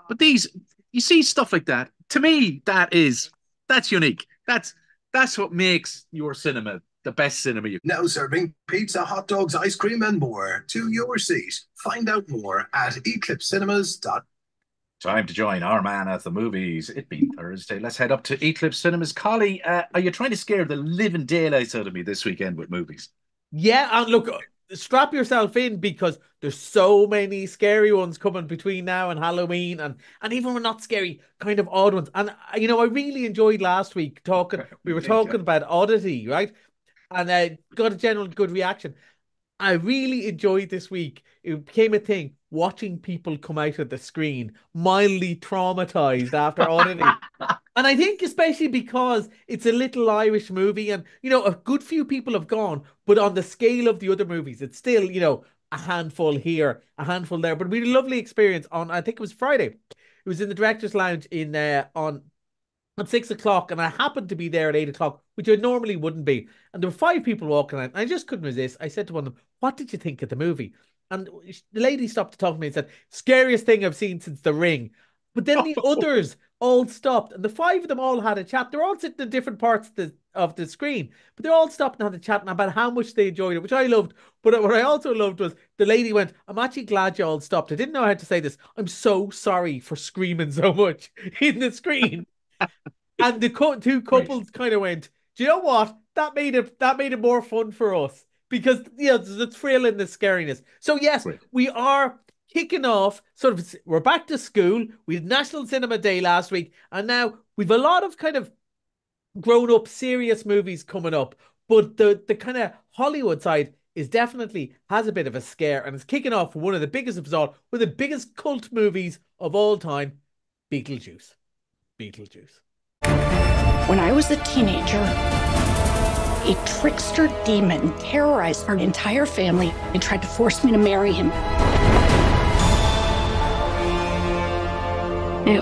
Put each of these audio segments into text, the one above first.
But these, you see stuff like that. To me, that's unique. That's what makes your cinema the best cinema you. Now serving pizza, hot dogs, ice cream, and more to your seat. Find out more at eclipsecinemas.com. Time to join our man at the movies. It being Thursday. Let's head up to Eclipse Cinemas. Collie, are you trying to scare the living daylights out of me this weekend with movies? Yeah, and look, strap yourself in because there's so many scary ones coming between now and Halloween, and even when not scary, kind of odd ones. And I really enjoyed last week talking. We We were did, yeah. talking about Oddity, right? And got a general good reaction. I really enjoyed this week. It became a thing watching people come out of the screen mildly traumatized after Oddity. And I think especially because it's a little Irish movie and, a good few people have gone, but on the scale of the other movies, it's still, a handful here, a handful there. But we had a lovely experience on, I think it was Friday. It was in the Director's Lounge in on at 6 o'clock, and I happened to be there at 8 o'clock, which I normally wouldn't be. And there were five people walking out, and I just couldn't resist. I said to one of them, "What did you think of the movie?" And the lady stopped to talk to me and said, "Scariest thing I've seen since The Ring." But then the others all stopped, and the five of them all had a chat. They're all sitting in different parts of the screen, but they all stopped and had a chat about how much they enjoyed it, which I loved. But what I also loved was the lady went, "I'm actually glad you all stopped. I didn't know how to say this. I'm so sorry for screaming so much in the screen." And the two Right, couples kind of went, "Do you know what? That made it more fun for us because there's the thrill and the scariness." So yes, right. we are kicking off. Sort of, we're back to school. We had National Cinema Day last week, and now we've a lot of kind of grown up serious movies coming up. But the kind of Hollywood side is definitely has a bit of a scare, and it's kicking off one of the biggest of us all, one of the biggest cult movies of all time, Beetlejuice. Beetlejuice. When I was a teenager, a trickster demon terrorized our entire family and tried to force me to marry him. Ew.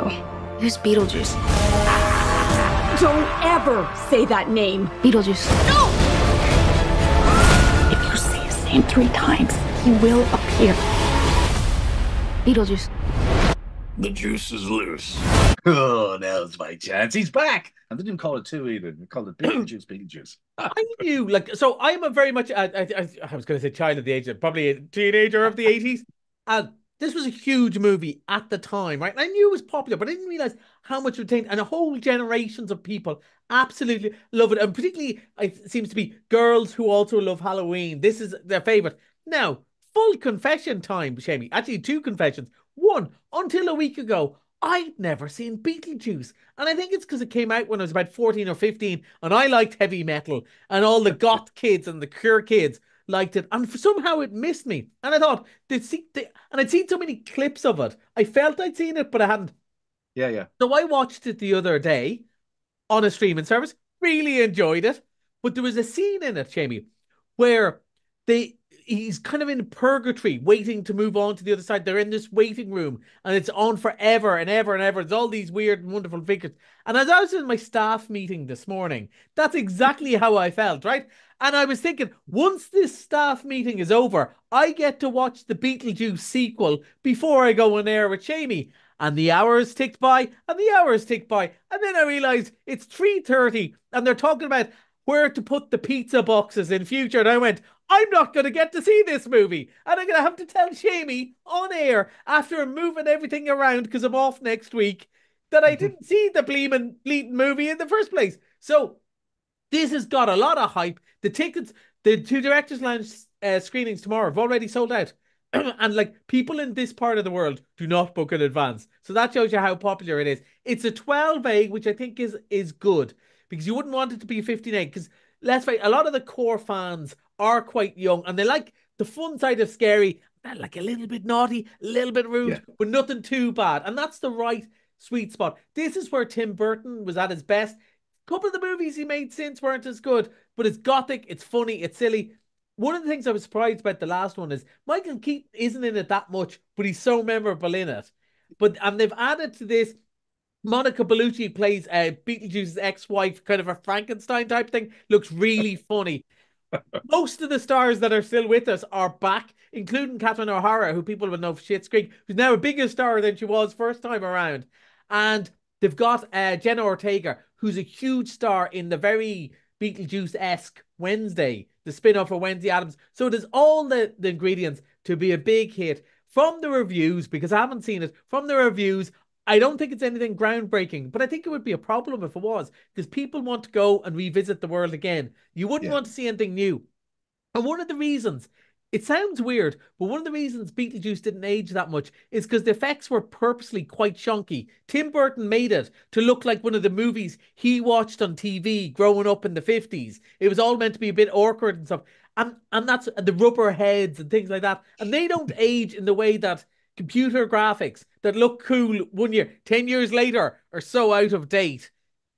Who's Beetlejuice? Don't ever say that name. Beetlejuice. No! If you say his name 3 times, he will appear. Beetlejuice. The juice is loose. Oh, now's my chance. He's back. And they didn't call it two either. They called it Beetlejuice, Beetlejuice. I knew, so I'm a very much, I was going to say child of the age, probably a teenager of the 80s. And this was a huge movie at the time, right? And I knew it was popular, but I didn't realize how much it retained. And a whole generations of people absolutely love it. And particularly, it seems to be girls who also love Halloween. This is their favorite. Now, full confession time, Shamey. Actually, two confessions. One, until a week ago, I'd never seen Beetlejuice. And I think it's because it came out when I was about 14 or 15 and I liked heavy metal and all the goth kids and the queer kids liked it. And somehow it missed me. And I thought, and I'd seen so many clips of it. I felt I'd seen it, but I hadn't. Yeah, yeah. So I watched it the other day on a streaming service, really enjoyed it. But there was a scene in it, Jamie, where they he's kind of in purgatory, waiting to move on to the other side. They're in this waiting room, and it's on forever and ever and ever. There's all these weird and wonderful figures. And as I was in my staff meeting this morning, that's exactly how I felt, right? And I was thinking, once this staff meeting is over, I get to watch the Beetlejuice sequel before I go on air with Shamey. And the hours ticked by, and the hours ticked by, and then I realized it's 3:30, and they're talking about where to put the pizza boxes in future. And I went, I'm not going to get to see this movie. And I'm going to have to tell Shamey on air after moving everything around because I'm off next week that I didn't see the bleeding movie in the first place. So this has got a lot of hype. The tickets, the two Directors Lounge screenings tomorrow have already sold out. And like people in this part of the world do not book in advance. So that shows you how popular it is. It's a 12A, which I think is good because you wouldn't want it to be a 15A because let's face it, a lot of the core fans are quite young and they like the fun side of scary, like a little bit naughty, a little bit Yeah. rude, but nothing too bad. And that's the right sweet spot. This is where Tim Burton was at his best. A couple of the movies he made since weren't as good, but it's gothic, it's funny, it's silly. One of the things I was surprised about the last one is Michael Keaton isn't in it that much, but he's so memorable in it. And they've added to this. Monica Bellucci plays Beetlejuice's ex-wife, kind of a Frankenstein type thing. Looks really funny. Most of the stars that are still with us are back, including Catherine O'Hara, who people would know for Schitt's Creek, who's now a bigger star than she was first time around. And they've got Jenna Ortega, who's a huge star in the very Beetlejuice-esque Wednesday, the spin-off of Wednesday Addams. So there's all the ingredients to be a big hit. From the reviews, because I haven't seen it, from the reviews, I don't think it's anything groundbreaking, but I think it would be a problem if it was, because people want to go and revisit the world again. You wouldn't want to see anything new. And one of the reasons, it sounds weird, but one of the reasons Beetlejuice didn't age that much is because the effects were purposely quite chunky. Tim Burton made it to look like one of the movies he watched on TV growing up in the 50s. It was all meant to be a bit awkward and stuff. And that's the rubber heads and things like that. And they don't age in the way that computer graphics that look cool 1 year, 10 years later are so out of date.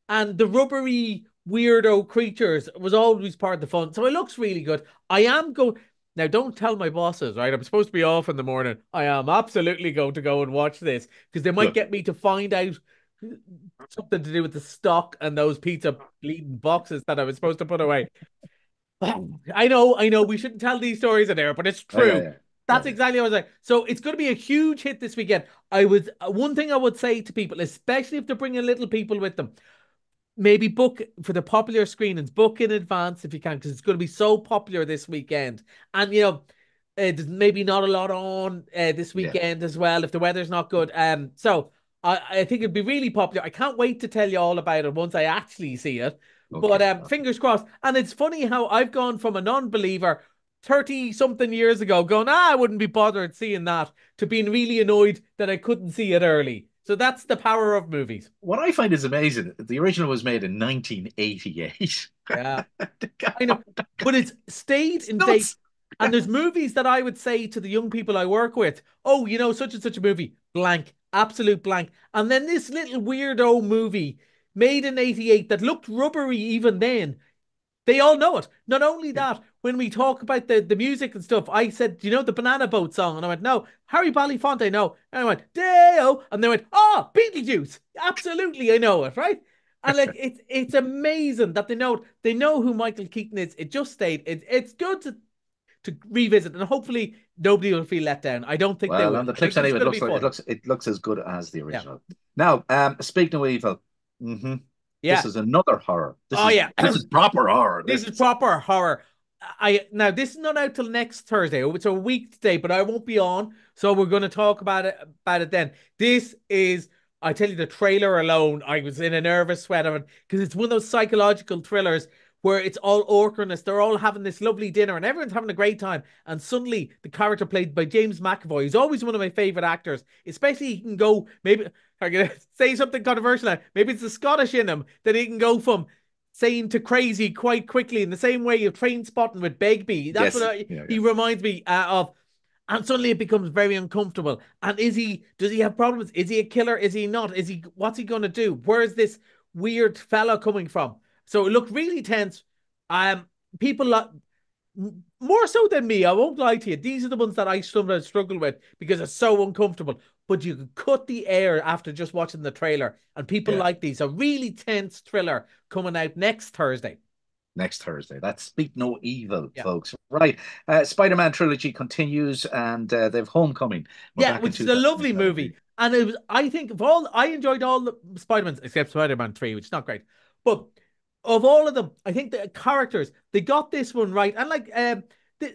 And the rubbery weirdo creatures was always part of the fun. So it looks really good. I am going. Now, don't tell my bosses, right? I'm supposed to be off in the morning. I am absolutely going to go and watch this because they might get me to find out something to do with the stock and those pizza bleeding boxes that I was supposed to put away. I know, we shouldn't tell these stories in there, but it's true. Oh, yeah. That's exactly what I was like. So it's going to be a huge hit this weekend. One thing I would say to people, especially if they're bringing little people with them, maybe book for the popular screenings, book in advance if you can, because it's going to be so popular this weekend. And, there's maybe not a lot on this weekend as well if the weather's not good. So I think it'd be really popular. I can't wait to tell you all about it once I actually see it. Okay. But fingers crossed. And it's funny how I've gone from a non-believer 30-something years ago going, I wouldn't be bothered seeing that, to being really annoyed that I couldn't see it early. So that's the power of movies. What I find is amazing, the original was made in 1988. Yeah. I know. But it's stayed in date. And there's movies that I would say to the young people I work with, oh, such and such a movie, blank, absolute blank. And then this little weirdo movie made in 88 that looked rubbery even then, they all know it. Not only that, when we talk about the music and stuff, I said, the Banana Boat song? And I went, no. Harry Belafonte, no. And I went, Deo. And they went, oh, Beetlejuice. Absolutely, I know it, right? And it's amazing that they know who Michael Keaton is. It just stayed. It's good to revisit, and hopefully nobody will feel let down. I don't think they will. On the clips anyway, it looks as good as the original. Yeah. Now, speaking of evil, this is another horror. This is proper horror. This is proper horror. Now this is not out till next Thursday. It's a week today, but I won't be on, so we're going to talk about it then. This is, I tell you, the trailer alone, I was in a nervous sweat of it because it's one of those psychological thrillers where it's all awkwardness. They're all having this lovely dinner and everyone's having a great time. And suddenly the character played by James McAvoy, who's always one of my favorite actors, especially he can go, maybe I'm going to say something controversial now, maybe it's the Scottish in him, that he can go from sane to crazy quite quickly in the same way of Train Spotting with Begbie. That's what he reminds me of. And suddenly it becomes very uncomfortable. And does he have problems? Is he a killer? Is he not? What's he going to do? Where is this weird fella coming from? So it looked really tense. People more so than me, I won't lie to you. These are the ones that I sometimes struggle with because it's so uncomfortable. But you could cut the air after just watching the trailer, and people like these. A really tense thriller coming out next Thursday. Next Thursday. That's Speak No Evil, folks. Right. Spider-Man trilogy continues, and they've Homecoming. Which is a lovely movie. And it was, I think, I enjoyed all the Spider-Mans except Spider-Man 3, which is not great. But of all of them, I think the characters, they got this one right. And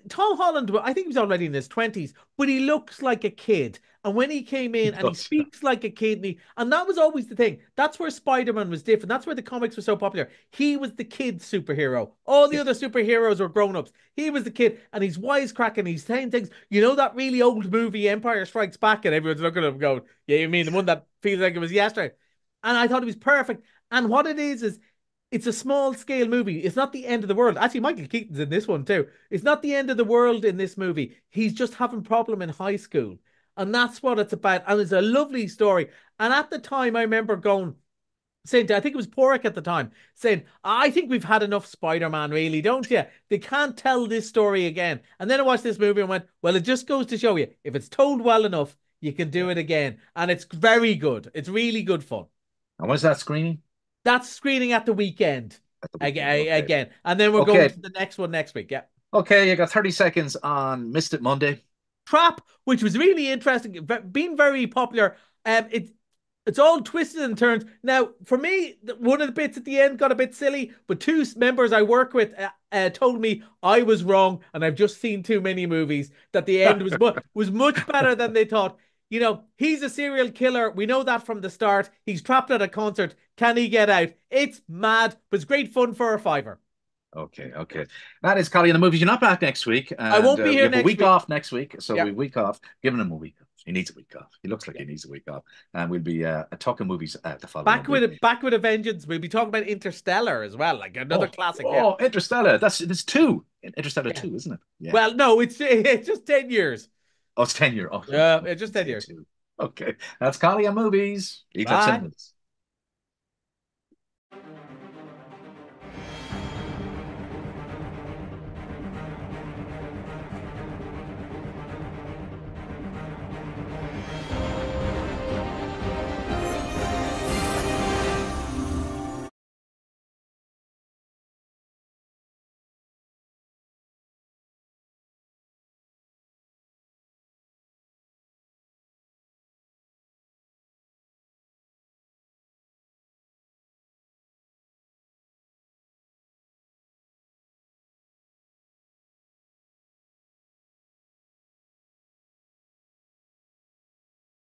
Tom Holland, I think he was already in his 20s, but he looks like a kid. And when he came in and he speaks like a kid, and that was always the thing. That's where Spider-Man was different. That's where the comics were so popular. He was the kid superhero. All the other superheroes were grown-ups. He was the kid, and he's wisecracking. He's saying things. That really old movie, Empire Strikes Back, and everyone's looking at him going, yeah, you mean the one that feels like it was yesterday? And I thought it was perfect. And what it is it's a small-scale movie. It's not the end of the world. Actually, Michael Keaton's in this one too. It's not the end of the world in this movie. He's just having a problem in high school. And that's what it's about. And it's a lovely story. And at the time, I remember saying, I think it was Porrick at the time, saying, I think we've had enough Spider-Man, really, don't you? They can't tell this story again. And then I watched this movie and went, well, it just goes to show you, if it's told well enough, you can do it again. And it's very good. It's really good fun. And when's that screening? That's screening at the weekend. at the weekend. Okay. Again. And then we're Okay. going to the next one next week. Yeah. Okay, you got 30 seconds on Missed It Monday. Trap, which was really interesting, been very popular. It's all twisted and turns. Now, for me, one of the bits at the end got a bit silly, but two members I work with told me I was wrong, and I've just seen too many movies, that the end was much better than they thought. You know, he's a serial killer. We know that from the start. He's trapped at a concert. Can he get out? It's mad, but it's great fun for a fiver. Okay. That is Collie in the movies. You're not back next week. And, I won't be here you have next a week week. off next week. So Yeah. we week off. Giving him a week off. He needs a week off. He looks like he needs a week off. And we'll be talking movies the following week. Back with a vengeance. We'll be talking about Interstellar as well, like another classic. Oh, yeah. Interstellar. It's two. Interstellar 2, isn't it? Yeah. Well, no, it's just 10 years. Oh, it's 10 years. Oh, Yeah, it's just 10 years. Okay. That's Collie on movies. Eclipse Bye. Cinemas.